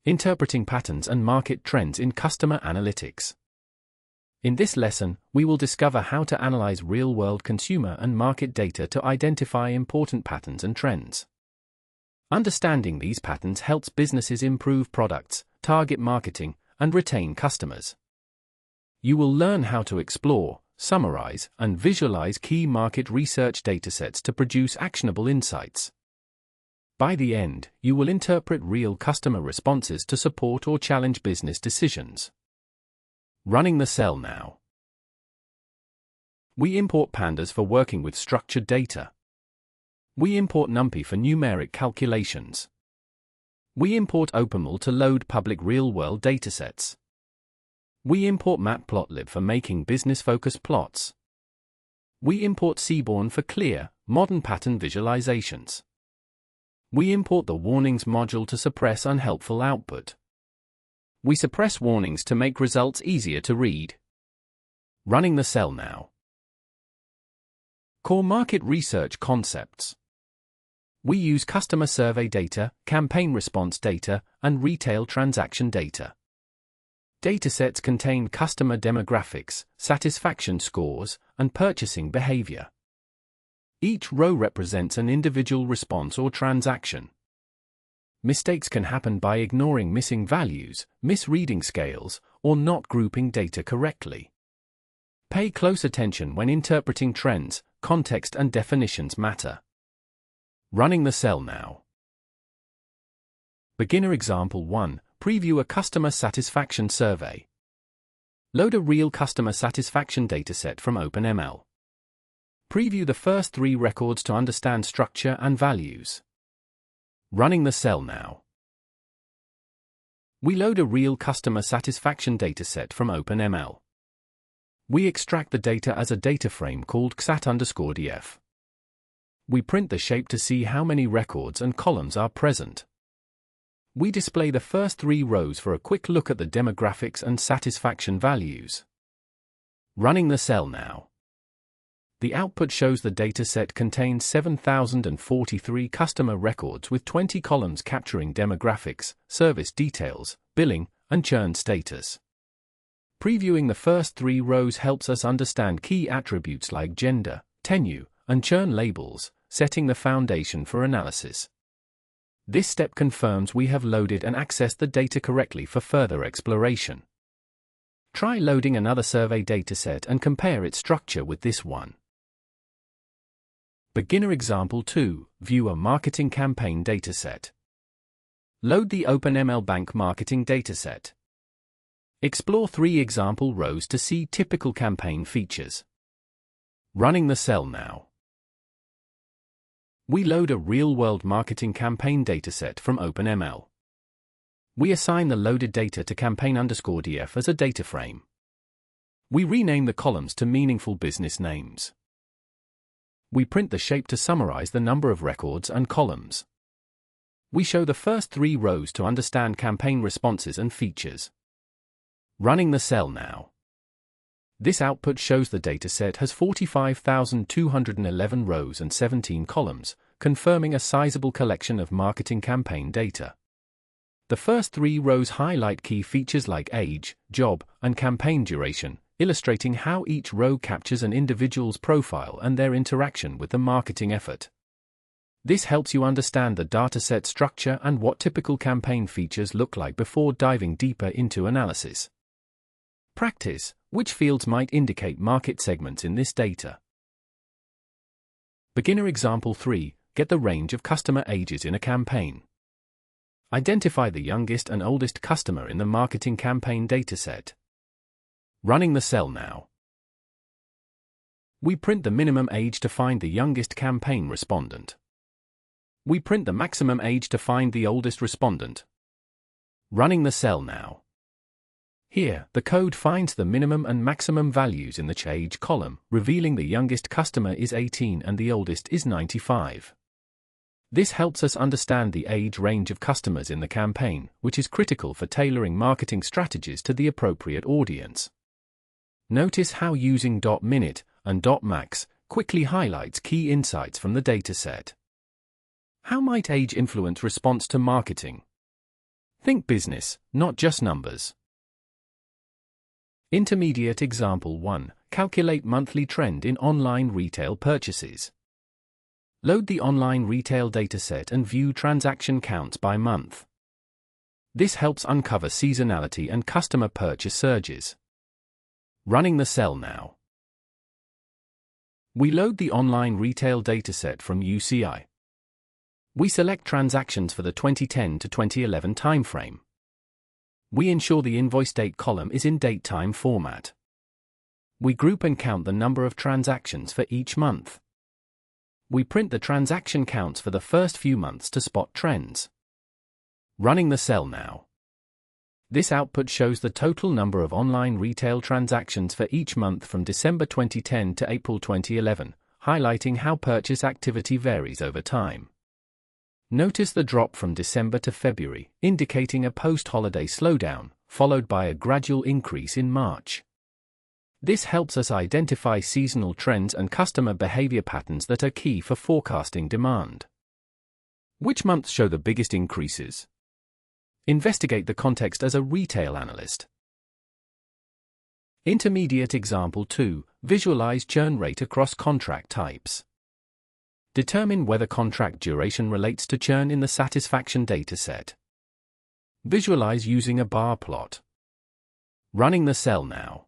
Interpreting patterns and market trends in customer analytics. In this lesson, we will discover how to analyze real-world consumer and market data to identify important patterns and trends. Understanding these patterns helps businesses improve products, target marketing, and retain customers. You will learn how to explore, summarize, and visualize key market research datasets to produce actionable insights. By the end, you will interpret real customer responses to support or challenge business decisions. Running the cell now. We import pandas for working with structured data. We import NumPy for numeric calculations. We import OpenML to load public real-world datasets. We import Matplotlib for making business-focused plots. We import Seaborn for clear, modern pattern visualizations. We import the warnings module to suppress unhelpful output. We suppress warnings to make results easier to read. Running the cell now. Core market research concepts. We use customer survey data, campaign response data, and retail transaction data. Datasets contain customer demographics, satisfaction scores, and purchasing behavior. Each row represents an individual response or transaction. Mistakes can happen by ignoring missing values, misreading scales, or not grouping data correctly. Pay close attention when interpreting trends, context and definitions matter. Running the cell now. Beginner example 1, preview a customer satisfaction survey. Load a real customer satisfaction dataset from OpenML. Preview the first 3 records to understand structure and values. Running the cell now. We load a real customer satisfaction dataset from OpenML. We extract the data as a data frame called xat_df. We print the shape to see how many records and columns are present. We display the first 3 rows for a quick look at the demographics and satisfaction values. Running the cell now. The output shows the dataset contains 7,043 customer records with 20 columns capturing demographics, service details, billing, and churn status. Previewing the first 3 rows helps us understand key attributes like gender, tenure, and churn labels, setting the foundation for analysis. This step confirms we have loaded and accessed the data correctly for further exploration. Try loading another survey dataset and compare its structure with this one. Beginner example 2, view a marketing campaign dataset. Load the OpenML Bank marketing dataset. Explore 3 example rows to see typical campaign features. Running the cell now. We load a real-world marketing campaign dataset from OpenML. We assign the loaded data to campaign_df as a data frame. We rename the columns to meaningful business names. We print the shape to summarize the number of records and columns. We show the first 3 rows to understand campaign responses and features. Running the cell now. This output shows the dataset has 45,211 rows and 17 columns, confirming a sizable collection of marketing campaign data. The first 3 rows highlight key features like age, job, and campaign duration, illustrating how each row captures an individual's profile and their interaction with the marketing effort. This helps you understand the dataset structure and what typical campaign features look like before diving deeper into analysis. Practice: which fields might indicate market segments in this data? Beginner example 3, get the range of customer ages in a campaign. Identify the youngest and oldest customer in the marketing campaign dataset. Running the cell now. We print the minimum age to find the youngest campaign respondent. We print the maximum age to find the oldest respondent. Running the cell now. Here, the code finds the minimum and maximum values in the age column, revealing the youngest customer is 18 and the oldest is 95. This helps us understand the age range of customers in the campaign, which is critical for tailoring marketing strategies to the appropriate audience. Notice how using .minute and .max quickly highlights key insights from the dataset. How might age influence response to marketing? Think business, not just numbers. Intermediate example 1. Calculate monthly trend in online retail purchases. Load the online retail dataset and view transaction counts by month. This helps uncover seasonality and customer purchase surges. Running the cell now. We load the online retail dataset from UCI. We select transactions for the 2010 to 2011 timeframe. We ensure the invoice date column is in date-time format. We group and count the number of transactions for each month. We print the transaction counts for the first few months to spot trends. Running the cell now. This output shows the total number of online retail transactions for each month from December 2010 to April 2011, highlighting how purchase activity varies over time. Notice the drop from December to February, indicating a post-holiday slowdown, followed by a gradual increase in March. This helps us identify seasonal trends and customer behavior patterns that are key for forecasting demand. Which months show the biggest increases? Investigate the context as a retail analyst. Intermediate example 2. Visualize churn rate across contract types. Determine whether contract duration relates to churn in the satisfaction dataset. Visualize using a bar plot. Running the cell now.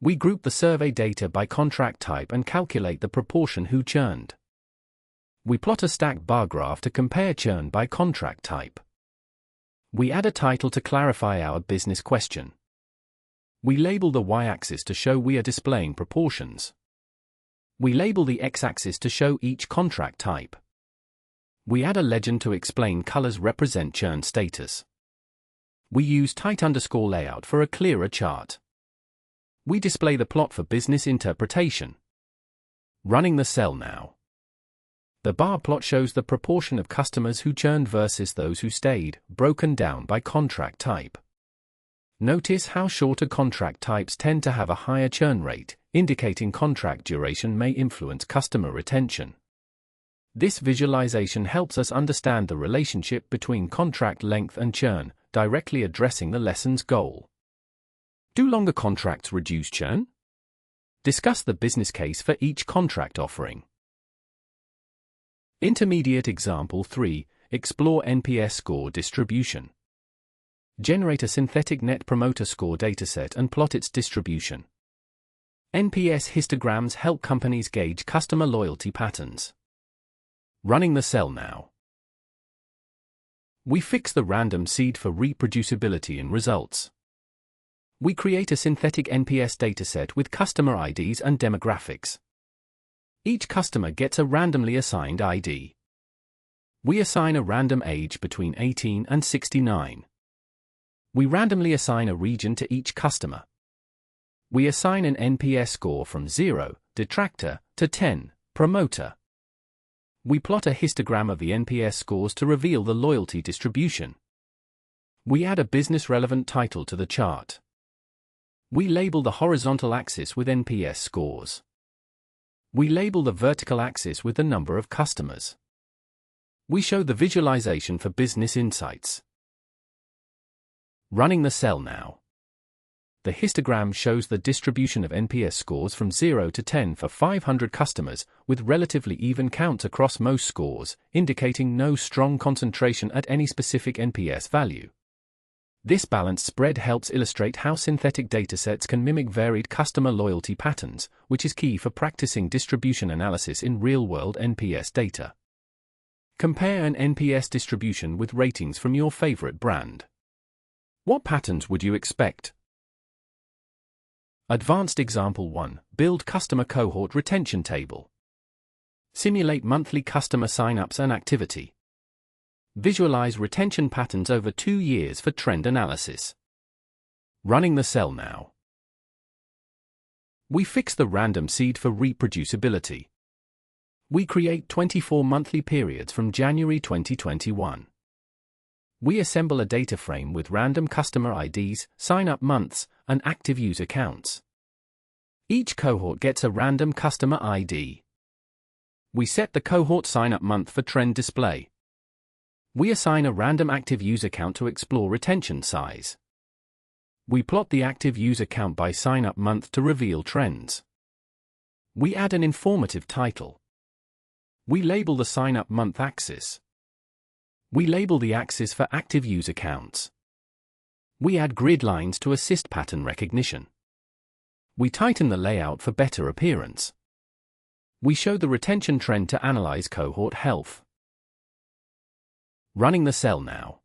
We group the survey data by contract type and calculate the proportion who churned. We plot a stacked bar graph to compare churn by contract type. We add a title to clarify our business question. We label the y-axis to show we are displaying proportions. We label the x-axis to show each contract type. We add a legend to explain colors represent churn status. We use tight underscore layout for a clearer chart. We display the plot for business interpretation. Running the cell now. The bar plot shows the proportion of customers who churned versus those who stayed, broken down by contract type. Notice how shorter contract types tend to have a higher churn rate, indicating contract duration may influence customer retention. This visualization helps us understand the relationship between contract length and churn, directly addressing the lesson's goal. Do longer contracts reduce churn? Discuss the business case for each contract offering. Intermediate example 3. Explore NPS score distribution. Generate a synthetic Net Promoter Score dataset and plot its distribution. NPS histograms help companies gauge customer loyalty patterns. Running the cell now. We fix the random seed for reproducibility in results. We create a synthetic NPS dataset with customer IDs and demographics. Each customer gets a randomly assigned ID. We assign a random age between 18 and 69. We randomly assign a region to each customer. We assign an NPS score from 0, detractor, to 10, promoter. We plot a histogram of the NPS scores to reveal the loyalty distribution. We add a business-relevant title to the chart. We label the horizontal axis with NPS scores. We label the vertical axis with the number of customers. We show the visualization for business insights. Running the cell now. The histogram shows the distribution of NPS scores from 0 to 10 for 500 customers, with relatively even counts across most scores, indicating no strong concentration at any specific NPS value. This balanced spread helps illustrate how synthetic datasets can mimic varied customer loyalty patterns, which is key for practicing distribution analysis in real-world NPS data. Compare an NPS distribution with ratings from your favorite brand. What patterns would you expect? Advanced example 1. Build customer cohort retention table. Simulate monthly customer sign-ups and activity. Visualize retention patterns over 2 years for trend analysis. Running the cell now. We fix the random seed for reproducibility. We create 24 monthly periods from January 2021. We assemble a data frame with random customer IDs, sign-up months, and active user counts. Each cohort gets a random customer ID. We set the cohort sign-up month for trend display. We assign a random active user count to explore retention size. We plot the active user count by sign-up month to reveal trends. We add an informative title. We label the sign-up month axis. We label the axis for active user counts. We add grid lines to assist pattern recognition. We tighten the layout for better appearance. We show the retention trend to analyze cohort health. Running the cell now.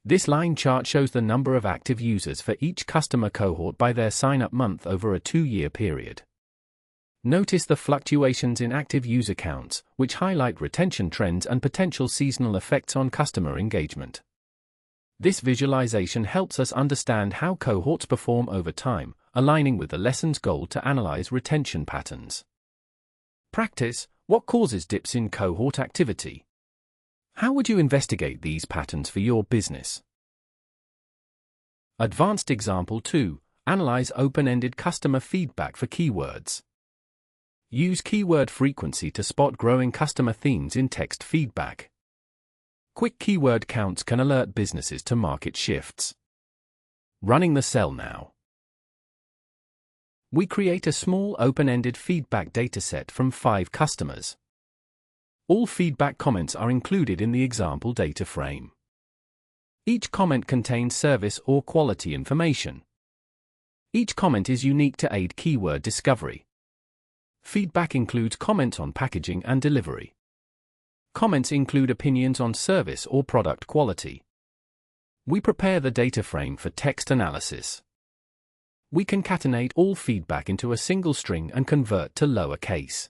This line chart shows the number of active users for each customer cohort by their sign-up month over a 2-year period. Notice the fluctuations in active user counts, which highlight retention trends and potential seasonal effects on customer engagement. This visualization helps us understand how cohorts perform over time, aligning with the lesson's goal to analyze retention patterns. Practice: what causes dips in cohort activity? How would you investigate these patterns for your business? Advanced Example 2. Analyze open-ended customer feedback for keywords. Use keyword frequency to spot growing customer themes in text feedback. Quick keyword counts can alert businesses to market shifts. Running the cell now. We create a small open-ended feedback dataset from 5 customers. All feedback comments are included in the example data frame. Each comment contains service or quality information. Each comment is unique to aid keyword discovery. Feedback includes comments on packaging and delivery. Comments include opinions on service or product quality. We prepare the data frame for text analysis. We concatenate all feedback into a single string and convert to lowercase.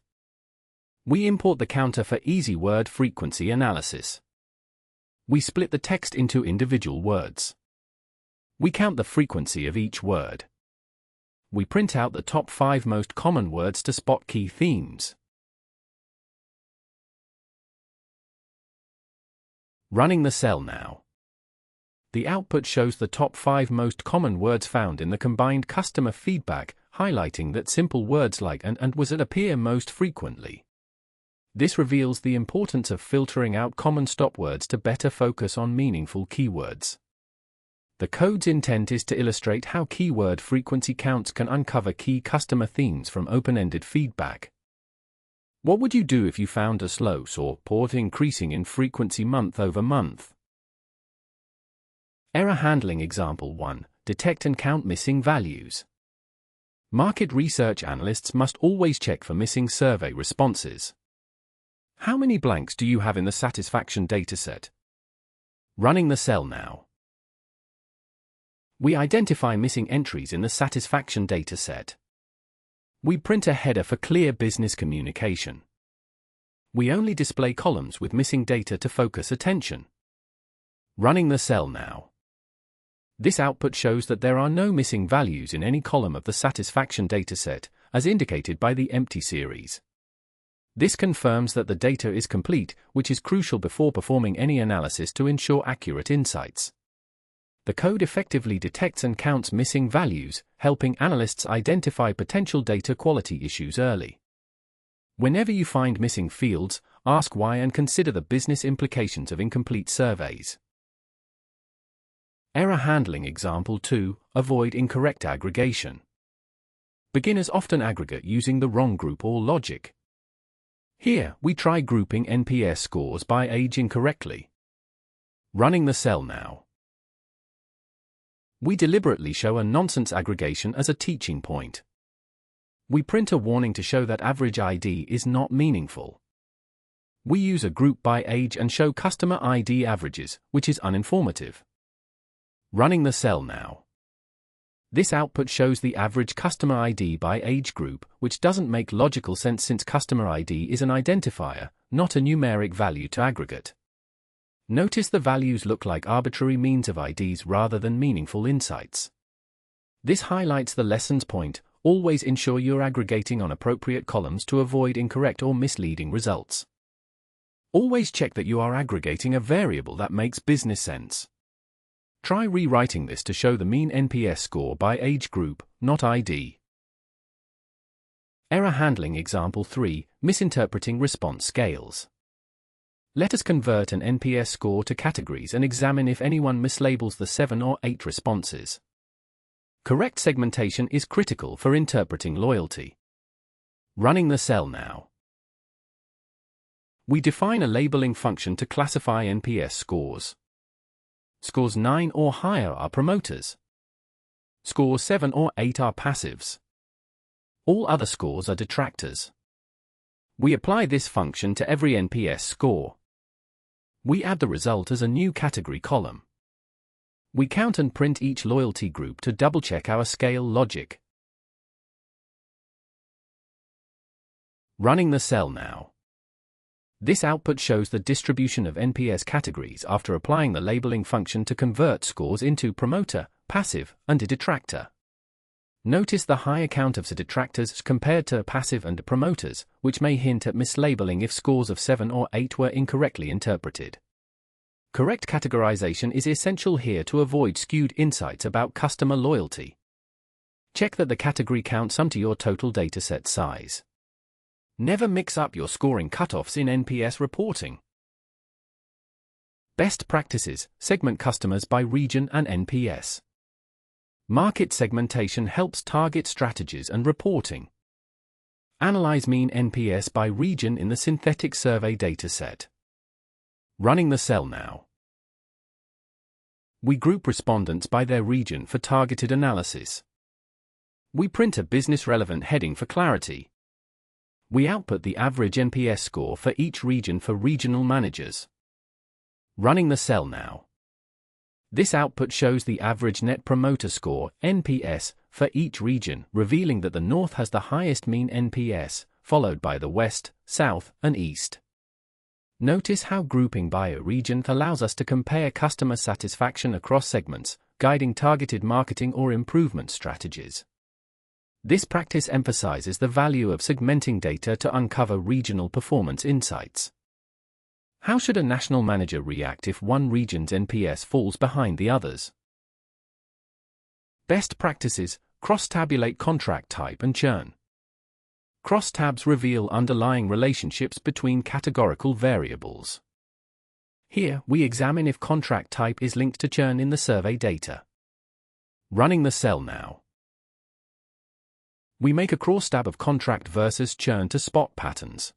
We import the counter for easy word frequency analysis. We split the text into individual words. We count the frequency of each word. We print out the top 5 most common words to spot key themes. Running the cell now. The output shows the top 5 most common words found in the combined customer feedback, highlighting that simple words like and was appear most frequently. This reveals the importance of filtering out common stop words to better focus on meaningful keywords. The code's intent is to illustrate how keyword frequency counts can uncover key customer themes from open-ended feedback. What would you do if you found a slow or port increasing in frequency month over month? Error handling example 1. Detect and count missing values. Market research analysts must always check for missing survey responses. How many blanks do you have in the satisfaction dataset? Running the cell now. We identify missing entries in the satisfaction dataset. We print a header for clear business communication. We only display columns with missing data to focus attention. Running the cell now. This output shows that there are no missing values in any column of the satisfaction dataset, as indicated by the empty series. This confirms that the data is complete, which is crucial before performing any analysis to ensure accurate insights. The code effectively detects and counts missing values, helping analysts identify potential data quality issues early. Whenever you find missing fields, ask why and consider the business implications of incomplete surveys. Error handling example 2. Avoid incorrect aggregation. Beginners often aggregate using the wrong group or logic. Here, we try grouping NPS scores by age incorrectly. Running the cell now. We deliberately show a nonsense aggregation as a teaching point. We print a warning to show that average ID is not meaningful. We use a group by age and show customer ID averages, which is uninformative. Running the cell now. This output shows the average customer ID by age group, which doesn't make logical sense since customer ID is an identifier, not a numeric value to aggregate. Notice the values look like arbitrary means of IDs rather than meaningful insights. This highlights the lesson's point: always ensure you're aggregating on appropriate columns to avoid incorrect or misleading results. Always check that you are aggregating a variable that makes business sense. Try rewriting this to show the mean NPS score by age group, not ID. Error handling example 3. Misinterpreting response scales. Let us convert an NPS score to categories and examine if anyone mislabels the 7 or 8 responses. Correct segmentation is critical for interpreting loyalty. Running the cell now. We define a labeling function to classify NPS scores. Scores 9 or higher are promoters. Scores 7 or 8 are passives. All other scores are detractors. We apply this function to every NPS score. We add the result as a new category column. We count and print each loyalty group to double-check our scale logic. Running the cell now. This output shows the distribution of NPS categories after applying the labeling function to convert scores into promoter, passive, and detractor. Notice the higher count of detractors compared to passive and promoters, which may hint at mislabeling if scores of 7 or 8 were incorrectly interpreted. Correct categorization is essential here to avoid skewed insights about customer loyalty. Check that the category counts sum to your total dataset size. Never mix up your scoring cutoffs in NPS reporting. Best practices: segment customers by region and NPS. Market segmentation helps target strategies and reporting. Analyze mean NPS by region in the synthetic survey dataset. Running the cell now. We group respondents by their region for targeted analysis. We print a business-relevant heading for clarity. We output the average NPS score for each region for regional managers. Running the cell now. This output shows the average Net Promoter Score, NPS, for each region, revealing that the North has the highest mean NPS, followed by the West, South, and East. Notice how grouping by a region allows us to compare customer satisfaction across segments, guiding targeted marketing or improvement strategies. This practice emphasizes the value of segmenting data to uncover regional performance insights. How should a national manager react if one region's NPS falls behind the others? Best practices: cross-tabulate contract type and churn. Crosstabs reveal underlying relationships between categorical variables. Here, we examine if contract type is linked to churn in the survey data. Running the cell now. We make a crosstab of contract versus churn to spot patterns.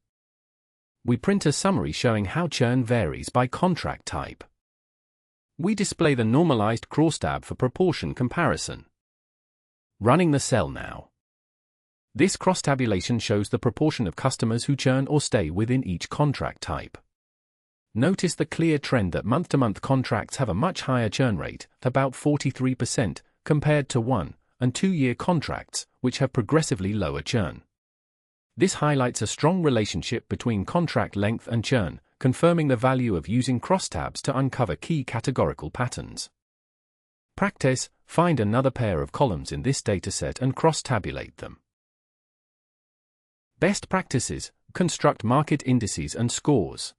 We print a summary showing how churn varies by contract type. We display the normalized crosstab for proportion comparison. Running the cell now. This cross-tabulation shows the proportion of customers who churn or stay within each contract type. Notice the clear trend that month-to-month contracts have a much higher churn rate, about 43%, compared to 1- and 2-year contracts, which have progressively lower churn. This highlights a strong relationship between contract length and churn, confirming the value of using crosstabs to uncover key categorical patterns. Practice: find another pair of columns in this dataset and cross-tabulate them. Best practices: construct market indices and scores.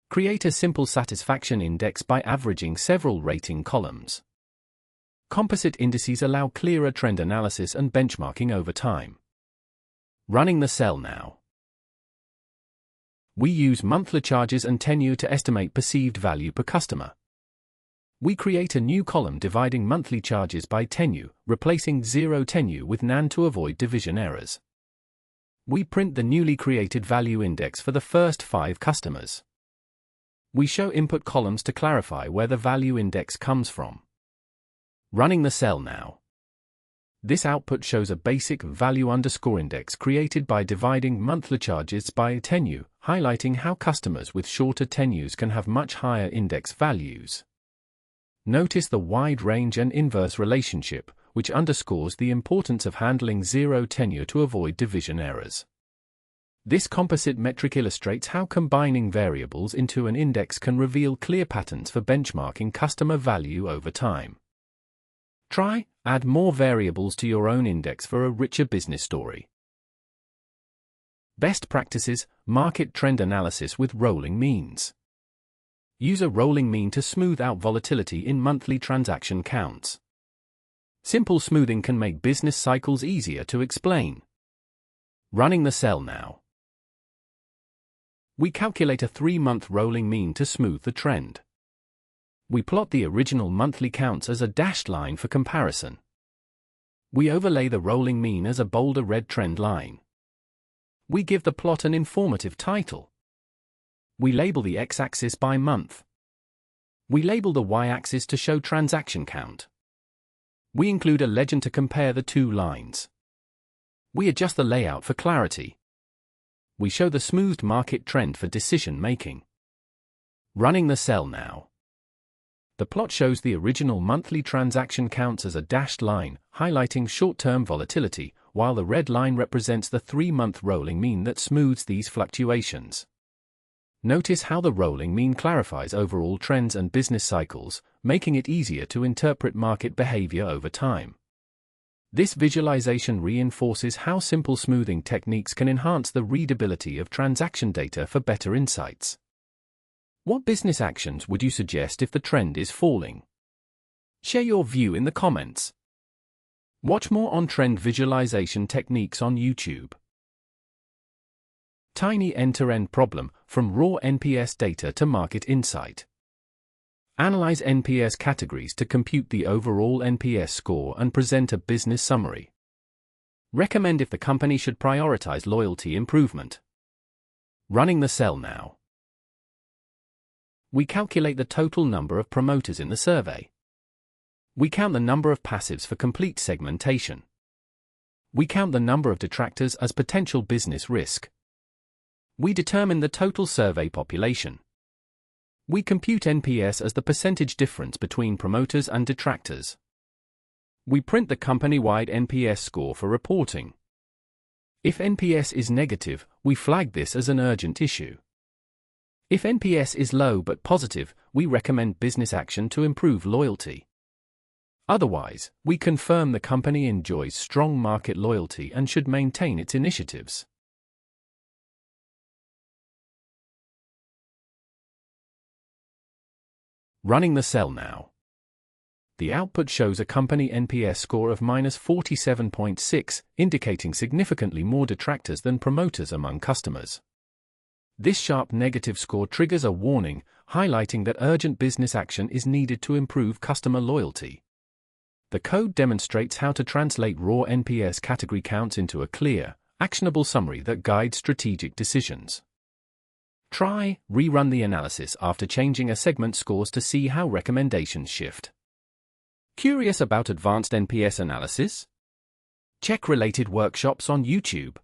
Create a simple satisfaction index by averaging several rating columns. Composite indices allow clearer trend analysis and benchmarking over time. Running the cell now. We use monthly charges and tenure to estimate perceived value per customer. We create a new column dividing monthly charges by tenure, replacing 0 tenure with NaN to avoid division errors. We print the newly created value index for the first 5 customers. We show input columns to clarify where the value index comes from. Running the cell now. This output shows a basic value underscore index created by dividing monthly charges by tenure, highlighting how customers with shorter tenures can have much higher index values. Notice the wide range and inverse relationship, which underscores the importance of handling 0 tenure to avoid division errors. This composite metric illustrates how combining variables into an index can reveal clear patterns for benchmarking customer value over time. Try, add more variables to your own index for a richer business story. Best practices: market trend analysis with rolling means. Use a rolling mean to smooth out volatility in monthly transaction counts. Simple smoothing can make business cycles easier to explain. Running the cell now. We calculate a 3-month rolling mean to smooth the trend. We plot the original monthly counts as a dashed line for comparison. We overlay the rolling mean as a bolder red trend line. We give the plot an informative title. We label the x-axis by month. We label the y-axis to show transaction count. We include a legend to compare the two lines. We adjust the layout for clarity. We show the smoothed market trend for decision making. Running the cell now. The plot shows the original monthly transaction counts as a dashed line, highlighting short-term volatility, while the red line represents the 3-month rolling mean that smooths these fluctuations. Notice how the rolling mean clarifies overall trends and business cycles, making it easier to interpret market behavior over time. This visualization reinforces how simple smoothing techniques can enhance the readability of transaction data for better insights. What business actions would you suggest if the trend is falling? Share your view in the comments. Watch more on-trend visualization techniques on YouTube. Tiny end-to-end problem, from raw NPS data to market insight. Analyze NPS categories to compute the overall NPS score and present a business summary. Recommend if the company should prioritize loyalty improvement. Running the cell now. We calculate the total number of promoters in the survey. We count the number of passives for complete segmentation. We count the number of detractors as potential business risk. We determine the total survey population. We compute NPS as the percentage difference between promoters and detractors. We print the company-wide NPS score for reporting. If NPS is negative, we flag this as an urgent issue. If NPS is low but positive, we recommend business action to improve loyalty. Otherwise, we confirm the company enjoys strong market loyalty and should maintain its initiatives. Running the cell now. The output shows a company NPS score of -47.6, indicating significantly more detractors than promoters among customers. This sharp negative score triggers a warning, highlighting that urgent business action is needed to improve customer loyalty. The code demonstrates how to translate raw NPS category counts into a clear, actionable summary that guides strategic decisions. Rerun the analysis after changing a segment scores to see how recommendations shift. Curious about advanced NPS analysis? Check related workshops on YouTube.